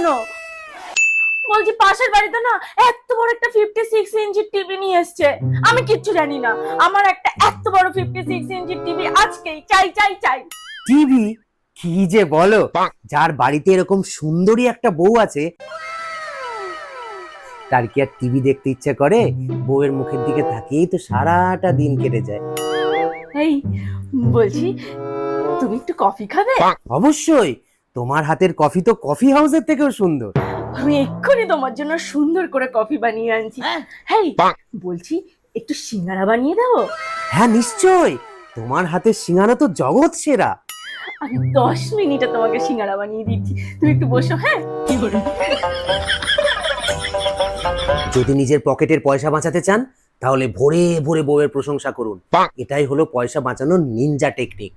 কেন? বলছি পাশের বাড়িতে না এত বড় একটা 56 ইঞ্চির টিভি নিয়ে এসছে। আমি কিচ্ছু জানি না, আমার একটা এত বড় 56 ইঞ্চির টিভি আজকেই চাই চাই চাই। টিভি? কি যে বলো, যার বাড়িতে এরকম সুন্দরী একটা বউ আছে তার কি আর টিভি দেখতে ইচ্ছে করে? বউয়ের মুখের দিকে তাকিয়েই তো সারাটা দিন কেটে যায়। এই বলছি, তুমি একটু কফি খাবে? অবশ্যই, তোমার হাতের কফি তো কফি হাউসের থেকেও সুন্দর। আমি এক্ষুনি তোমার জন্য সুন্দর করে কফি বানিয়ে আনছি। হেই বলছি, একটু সিঙ্গারা বানিয়ে দাও। হ্যাঁ নিশ্চয়, তোমার হাতের সিঙ্গারা তো জগৎ সেরা। আমি 10 মিনিটে তোমাকে সিঙ্গারা বানিয়ে দিচ্ছি, তুমি একটু বসো। হ্যাঁ, যদি নিজের পকেটের পয়সা বাঁচাতে চান তাহলে ভোরে ভোরে বউয়ের প্রশংসা করুন। এটাই হলো পয়সা বাঁচানোর নিনজা টেকনিক।